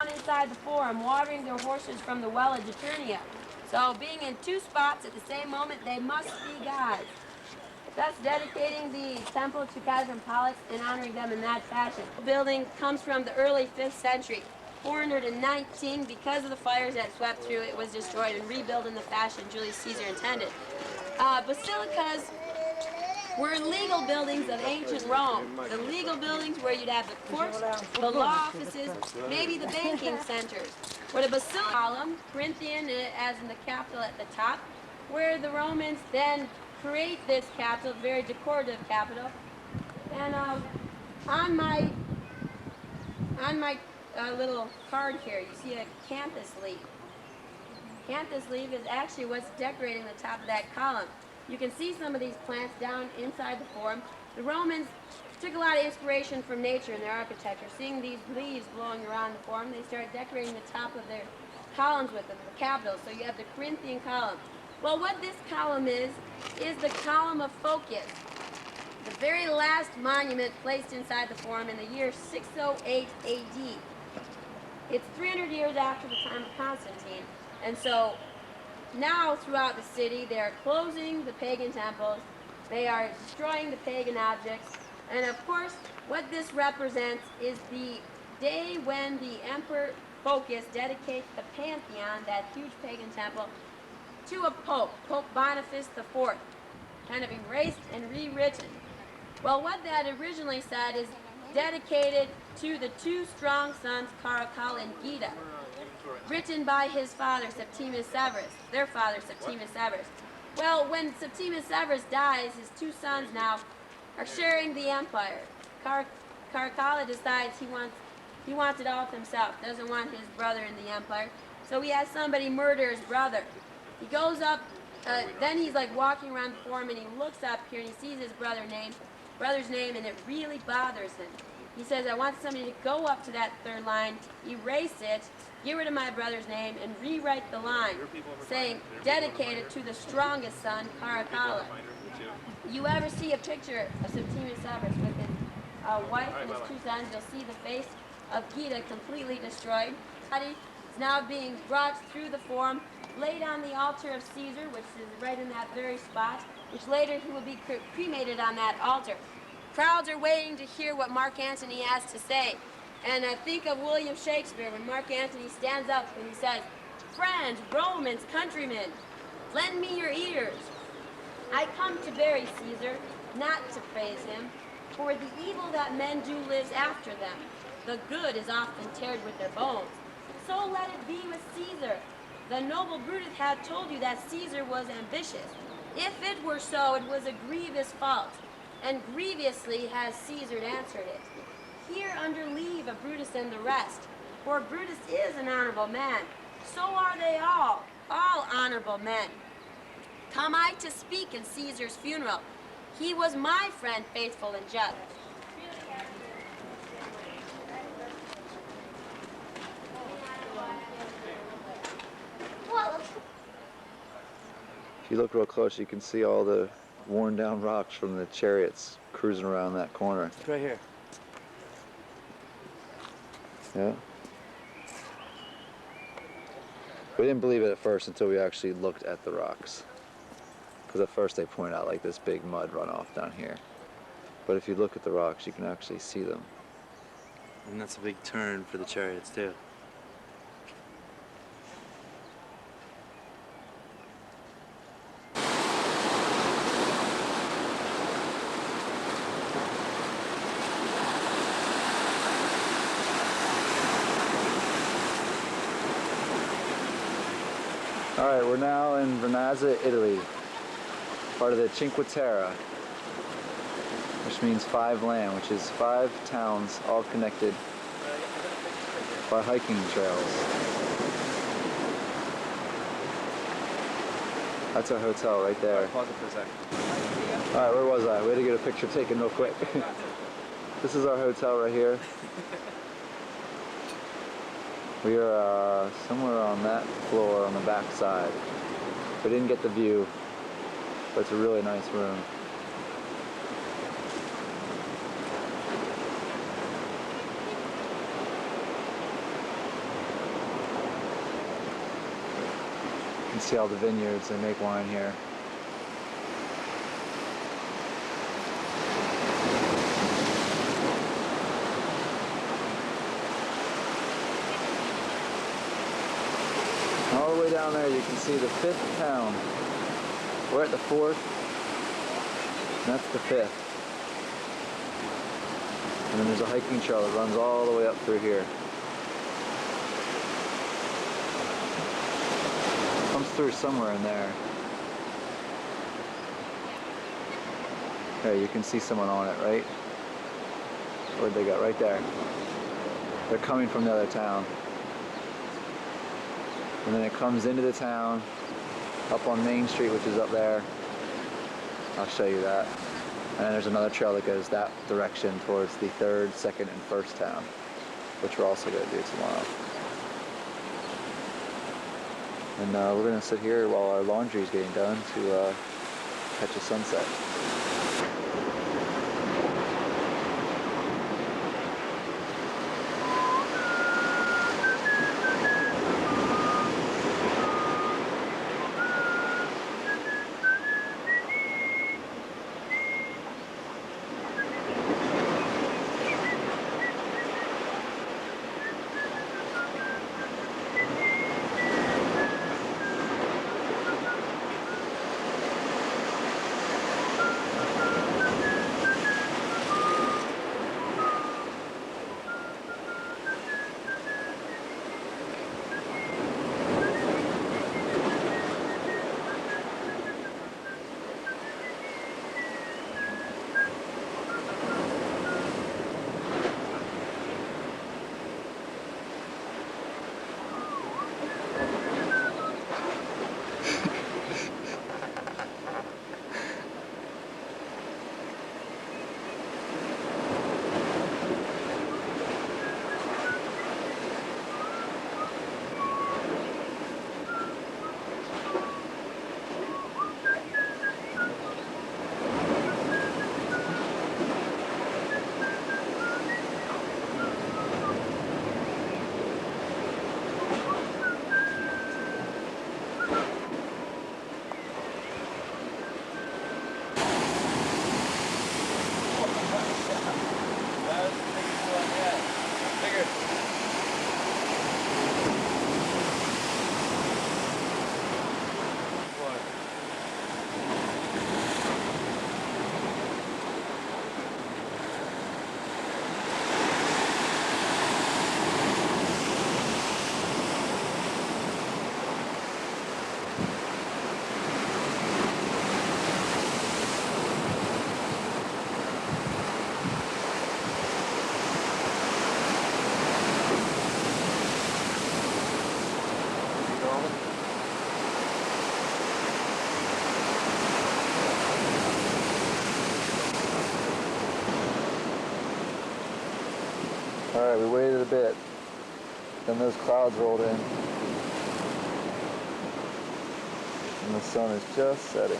inside the forum, watering their horses from the well of Juturnia. So being in two spots at the same moment, they must be gods. Thus dedicating the temple to gods and Pollux and honoring them in that fashion. The building comes from the early 5th century. 419, because of the fires that swept through, it was destroyed and rebuilt in the fashion Julius Caesar intended. Basilicas were legal buildings of ancient Rome. The legal buildings where you'd have the courts, the law offices, maybe the banking centers. Where the basilica column, Corinthian as in the capital at the top, where the Romans then create this capital, very decorative capital. And on my little card here, you see a canthus leaf. Canthus leaf is actually what's decorating the top of that column. You can see some of these plants down inside the forum. The Romans took a lot of inspiration from nature in their architecture. Seeing these leaves blowing around the forum, they started decorating the top of their columns with them, the capitals. So you have the Corinthian column. Well, what this column is the column of Phocas, the very last monument placed inside the forum in the year 608 AD. It's 300 years after the time of Constantine, and so now throughout the city they are closing the pagan temples, they are destroying the pagan objects, and of course what this represents is the day when the Emperor Phocas dedicates the Pantheon, that huge pagan temple, to a pope, Pope Boniface IV, kind of erased and rewritten. Well, what that originally said is dedicated to the two strong sons, Caracalla and Geta, written by his father, Septimus Severus, their father, Septimus Severus. Well, when Septimus Severus dies, his two sons now are sharing the empire. Caracalla decides he wants it all for himself, doesn't want his brother in the empire, so he has somebody murder his brother. He goes up, then he's like walking around the forum and he looks up here and he sees his brother's name, and it really bothers him. He says, I want somebody to go up to that third line, erase it, get rid of my brother's name, and rewrite the line, saying, dedicated to the strongest son, Caracalla. You ever see a picture of Septimus Severus with his wife and his two sons, you'll see the face of Geta completely destroyed. Body is now being brought through the forum, laid on the altar of Caesar, which is right in that very spot, which later he will be cremated on that altar. Crowds are waiting to hear what Mark Antony has to say. And think of William Shakespeare when Mark Antony stands up and he says, friends, Romans, countrymen, lend me your ears. I come to bury Caesar, not to praise him, for the evil that men do lives after them. The good is often tarred with their bones. So let it be with Caesar. The noble Brutus had told you that Caesar was ambitious. If it were so, it was a grievous fault, and grievously has Caesar answered it. Here under leave of Brutus and the rest, for Brutus is an honorable man, so are they all honorable men. Come I to speak in Caesar's funeral. He was my friend, faithful and just. If you look real close, you can see all the worn down rocks from the chariots cruising around that corner. It's right here. Yeah. We didn't believe it at first until we actually looked at the rocks. Because at first they point out like this big mud runoff down here. But if you look at the rocks, you can actually see them. And that's a big turn for the chariots too. Alright, we're now in Vernazza, Italy, part of the Cinque Terre, which means 5 land, which is 5 towns all connected by hiking trails. That's our hotel right there. Pause it for a second. Alright, where was I? We had to get a picture taken real quick. This is our hotel right here. We are somewhere on that floor on the back side. We didn't get the view, but it's a really nice room. can see all the vineyards. They make wine here. All the way down there you can see the 5th town. We're at the 4th, and that's the 5th. And then there's a hiking trail that runs all the way up through here. Comes through somewhere in there. There, you can see someone on it, right? Where'd they go? Right there. They're coming from the other town. And then it comes into the town, up on Main Street, which is up there. I'll show you that. And then there's another trail that goes that direction towards the 3rd, 2nd, and 1st town, which we're also going to do tomorrow. And we're going to sit here while our laundry is getting done to catch a sunset. Alright, we waited a bit. Then those clouds rolled in. And the sun is just setting.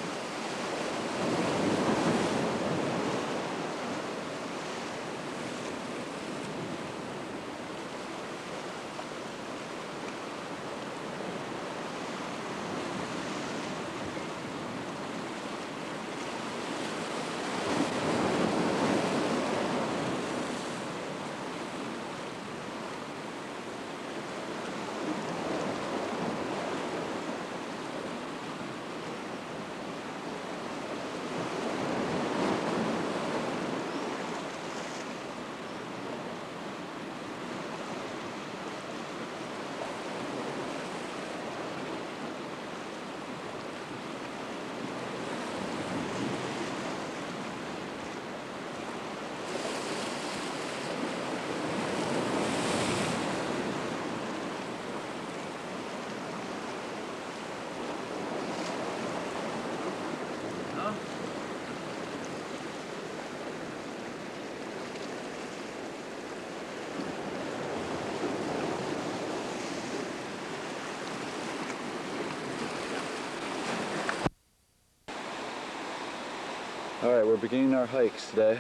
Alright, we're beginning our hikes today.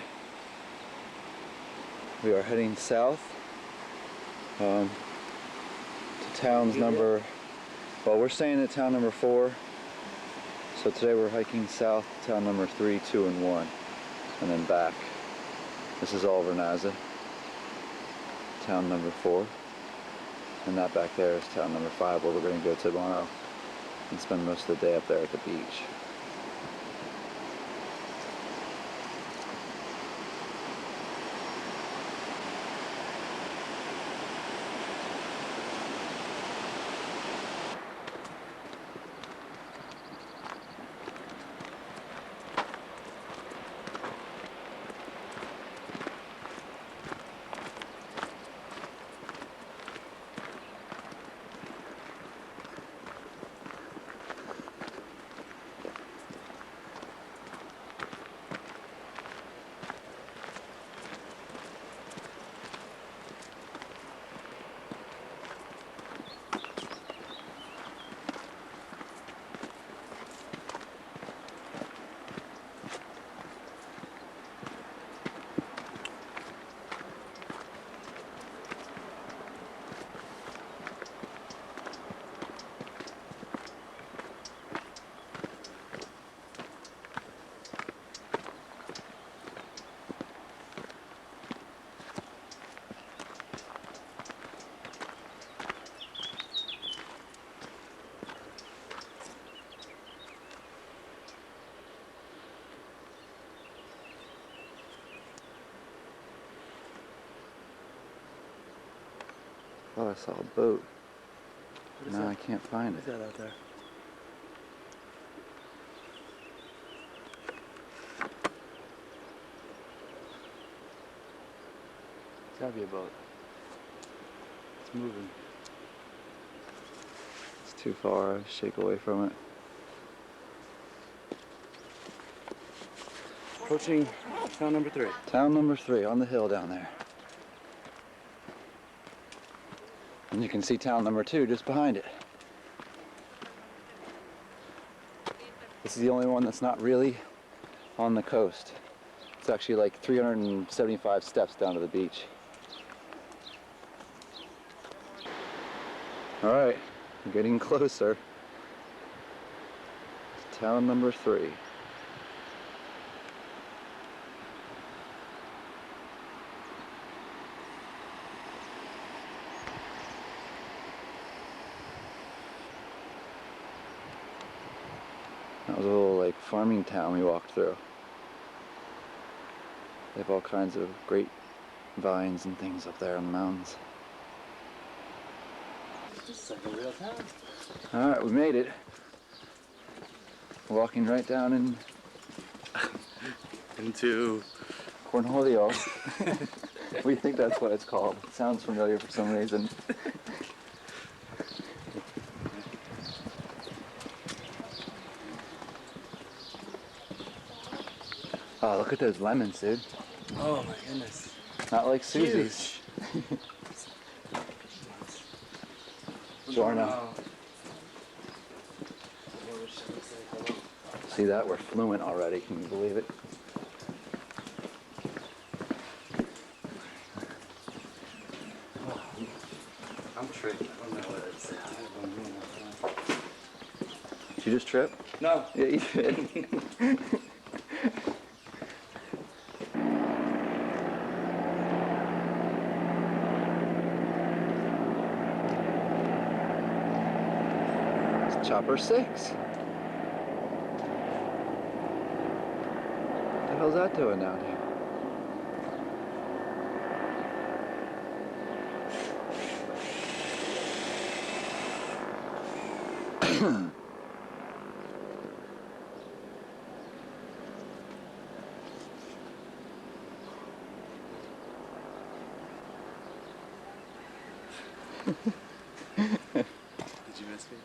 We are heading south to towns number Well, we're staying at town number 4. So today we're hiking south to town number 3, 2, and 1. And then back. This is all Vernazza. Town number 4. And that back there is town number 5, where we're going to go tomorrow and spend most of the day up there at the beach. Oh, I saw a boat. No, I can't find it. What's that out there? It's gotta be a boat. It's moving. It's too far. I shake away from it. Approaching town number 3. Town number 3 on the hill down there. And you can see town number 2 just behind it. This is the only one that's not really on the coast. It's actually like 375 steps down to the beach. All right, we're getting closer. It's town number 3. That was a little like farming town we walked through. They have all kinds of great vines and things up there in the mountains. This is like a real town. All right, we made it. Walking right down in Into Cornholio. We think that's what it's called. It sounds familiar for some reason. Oh, look at those lemons, dude. oh my goodness. Not like Susie's. Giorno. See that? We're fluent already. Can you believe it? I'm tricked. I don't know what it's Did you just trip? No. Yeah, you did. It's Chopper 6. What the hell's that doing down here? Did you miss me?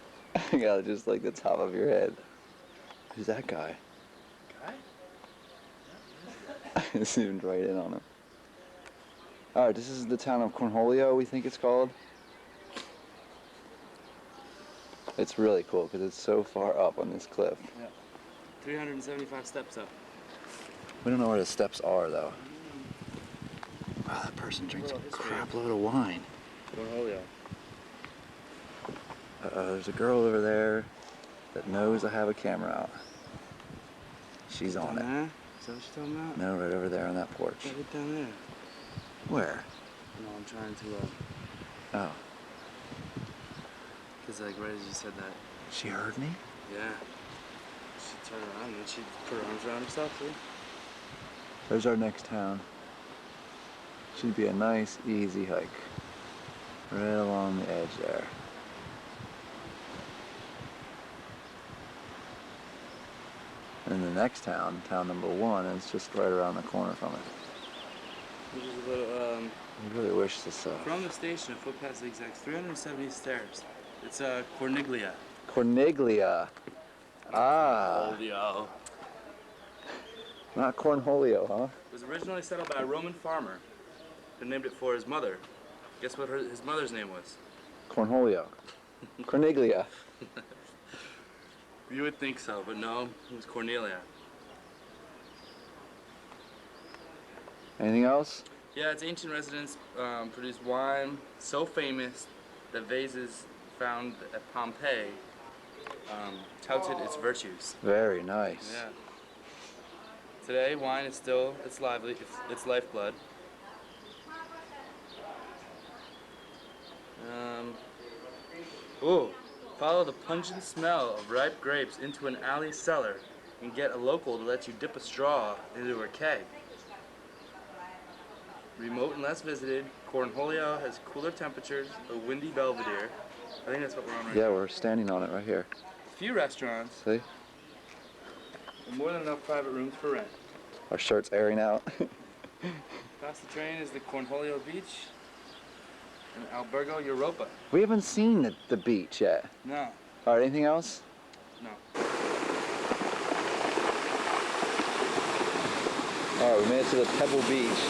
Yeah, just like the top of your head. Who's that guy? Guy? I zoomed right in on him. Alright, this is the town of Cornholio, we think it's called. It's really cool because it's so far up on this cliff. Yeah. 375 steps up. We don't know where the steps are though. Wow, that person drinks a crap load of wine. Cornholio. Uh-oh. There's a girl over there that knows I have a camera out. She's on it. There? Is that what you're talking about? No, right over there on that porch. Yeah, right down there. Where? No, I'm trying to, Oh. because like right as you said that. She heard me? Yeah. She turned around and she put her arms around herself, too. There's our next town. Should be a nice, easy hike. Right along the edge there. And the next town, town number 1, is just right around the corner from it. Which is a little, I really wish this, from the station, a footpath zigzags 370 stairs. It's, Corniglia. Corniglia. Ah. Cornholio. Not Cornholio, huh? It was originally settled by a Roman farmer who named it for his mother. Guess what his mother's name was? Cornholio. Corniglia. You would think so, but no, it was Cornelia. Anything else? Yeah, its ancient residents produced wine so famous that vases found at Pompeii touted its virtues. Very nice. Yeah. Today, wine is still its lifeblood. Follow the pungent smell of ripe grapes into an alley cellar and get a local to let you dip a straw into a keg. Remote and less visited, Cornholio has cooler temperatures, a windy belvedere. I think that's what we're on right now. Yeah, we're standing on it right here. Few restaurants, See? and more than enough private rooms for rent. Our shirt's airing out. Across the train is the Cornholio Beach and Albergo Europa. We haven't seen the beach yet. No, All right, anything else? no. All right, we made it to the Pebble Beach.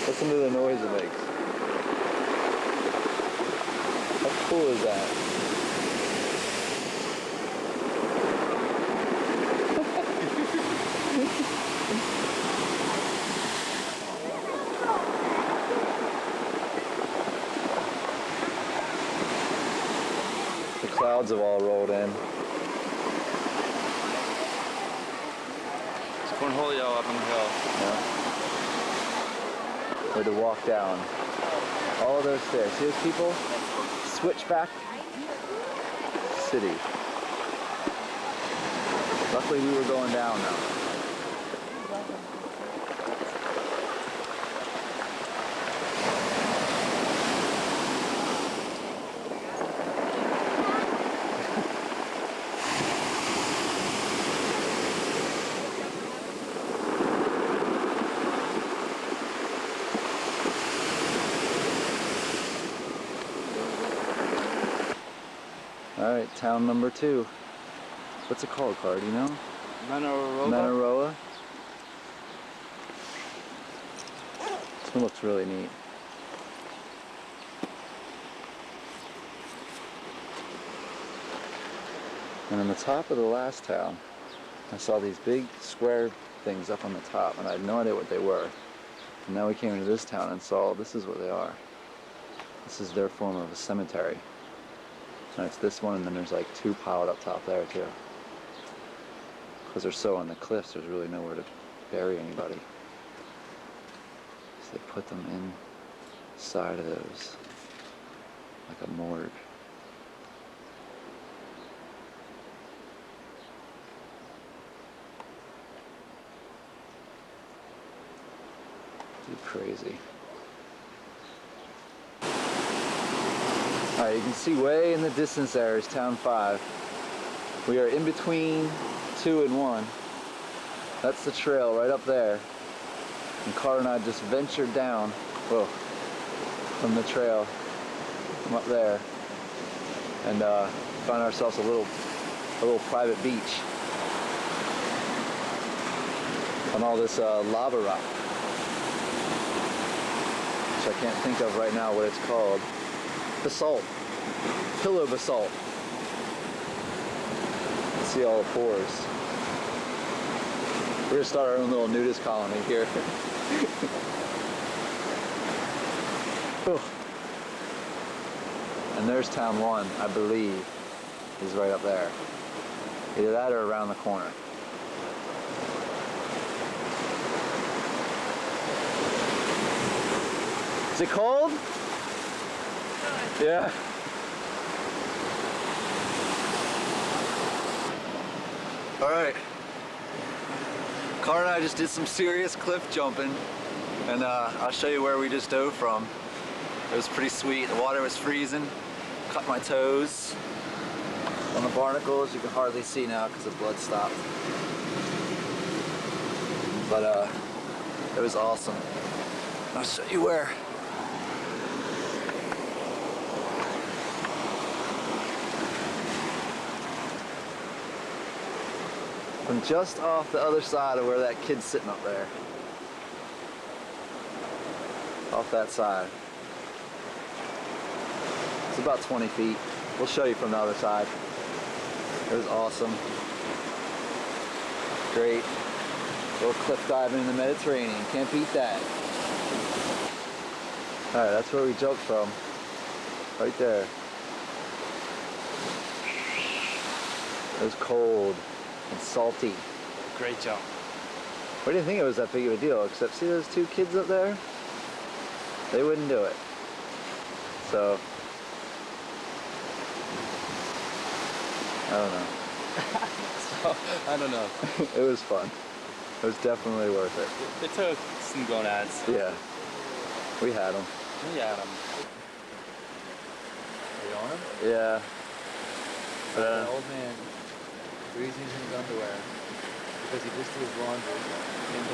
Listen to the noise it makes. How cool is that? The clouds have all rolled in. It's Cornholio up on the hill. Yeah. We had to walk down all those stairs. See those people? Switchback City. Luckily we were going down though. Alright, town number 2. What's it called, Car? Do you know? Manaroba. Manaroa. This one looks really neat. And on the top of the last town, I saw these big square things up on the top, and I had no idea what they were. And now we came into this town and saw this is what they are. This is their form of a cemetery. And it's this one, and then there's like 2 piled up top there too. Because they're so on the cliffs, there's really nowhere to bury anybody. So they put them inside of those, like a morgue. Dude, crazy. Alright, you can see way in the distance there is Town 5. We are in between 2 and 1. That's the trail right up there. And Carter and I just ventured down, whoa, from the trail from up there, and found ourselves a little private beach on all this lava rock, which I can't think of right now what it's called. Basalt. Pillow basalt. See all the pores. We're gonna start our own little nudist colony here. And And there's town 1, I believe, is right up there. Either that or around the corner. Is it cold? Yeah. All right. Car and I just did some serious cliff jumping, and I'll show you where we just dove from. It was pretty sweet. The water was freezing, cut my toes. On the barnacles, you can hardly see now because the blood stopped. But it was awesome. I'll show you where. I'm just off the other side of where that kid's sitting up there. Off that side. It's about 20 feet. We'll show you from the other side. It was awesome. Great. Little cliff diving in the Mediterranean. Can't beat that. Alright, that's where we jumped from. Right there. It was cold and salty. Great jump. We didn't think it was that big of a deal, except see those 2 kids up there? They wouldn't do it. So, I don't know. I don't know. It was fun. It was definitely worth it. It took some gonads. Yeah. We had them. Yeah. Are you on them? Yeah. The old man, the reason he's in his underwear, because he just did his laundry, and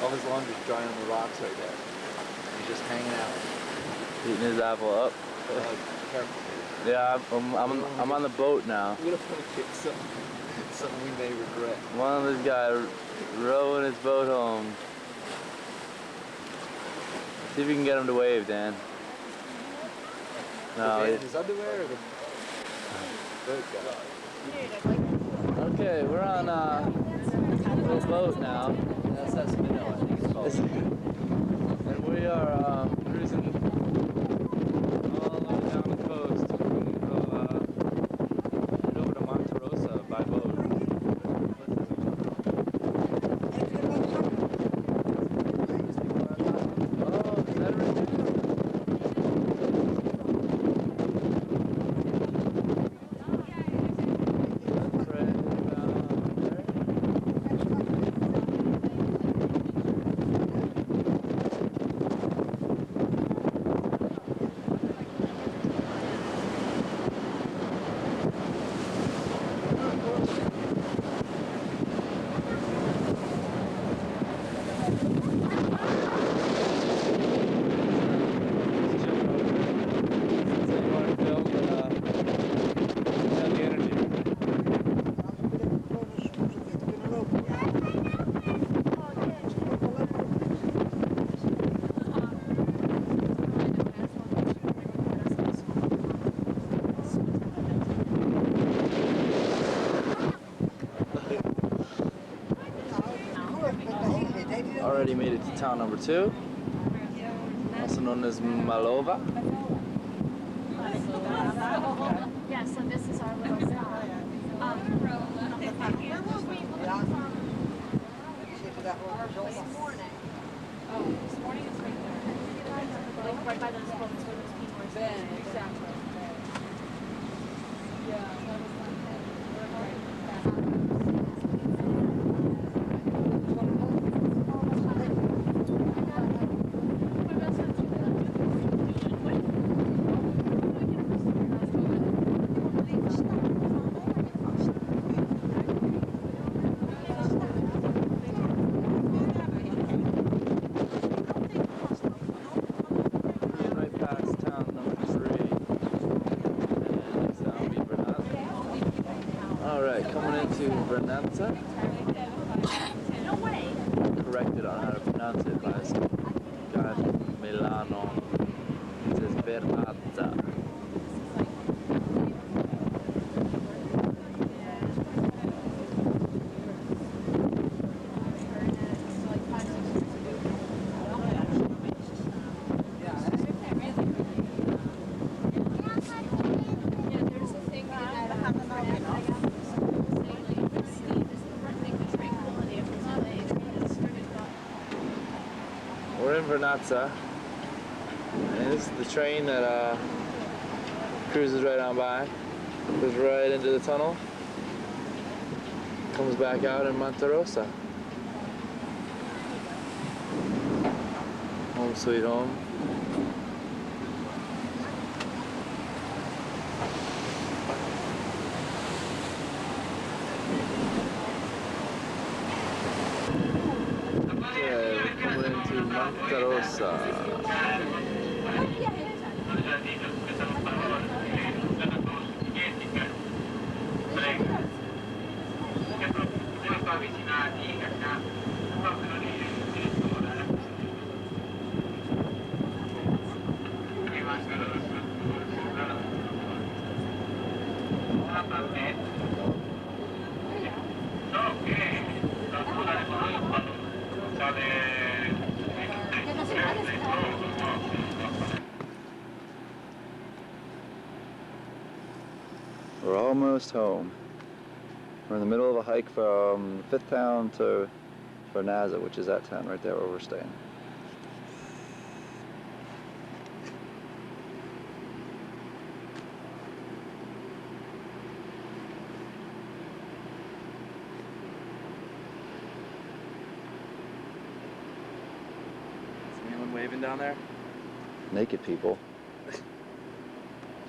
all his laundry's drying on the rocks right there. And he's just hanging out. Eating his apple up. Careful. Yeah, I'm on the boat now. We don't want to get something we may regret. One of these guys rowing his boat home. See if you can get him to wave, Dan. No, in his underwear or the boat guy? Okay, we're on a little boat now. That's Minnow, I think it's called. And we are cruising all the way down the coast. We'll head over to Monterosa by boat. Oh, is that right? Already made it to town number 2, also known as Malova. Yeah, so this is our little stop. This morning it's right there. Like right by those boats where those people are standing. Exactly. Alright, coming into Vernazza. Corrected on how to pronounce it by some guy from Milano. It says Vernazza. Vernazza. And this is the train that cruises right on by. Goes right into the tunnel. Comes back out in Monterosa. Home sweet home. Okay, we're coming into Monterosa. We're almost home. We're in the middle of a hike from Fifth Town to Vernazza, which is that town right there where we're staying. Is anyone waving down there? Naked people. There's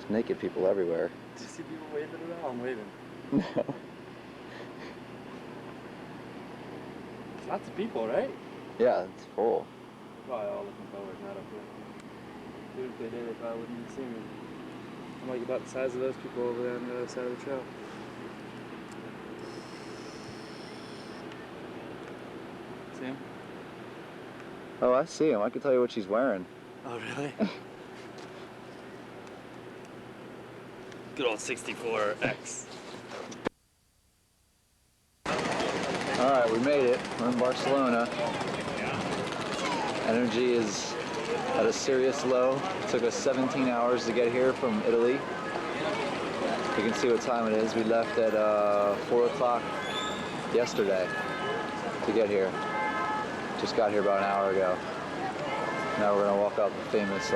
naked people everywhere. Do you see people waving at all? I'm waving. No. Lots of people, right? Yeah, it's full. They're probably all looking forward, not up here. Even if they did, they probably wouldn't even see me. I'm like about the size of those people over there on the other side of the trail. See him? Oh, I see him. I can tell you what she's wearing. Oh, really? Good old 64X. Alright, we made it. We're in Barcelona. Energy is at a serious low. It took us 17 hours to get here from Italy. You can see what time it is. We left at 4 o'clock yesterday to get here. Just got here about an hour ago. Now we're going to walk up the famous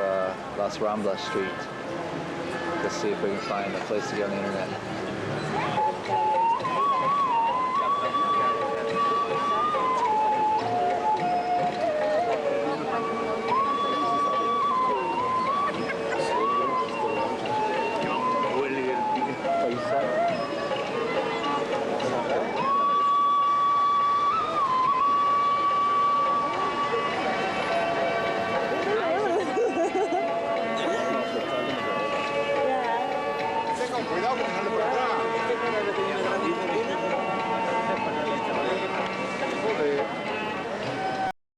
Las Ramblas street to see if we can find a place to get on the internet.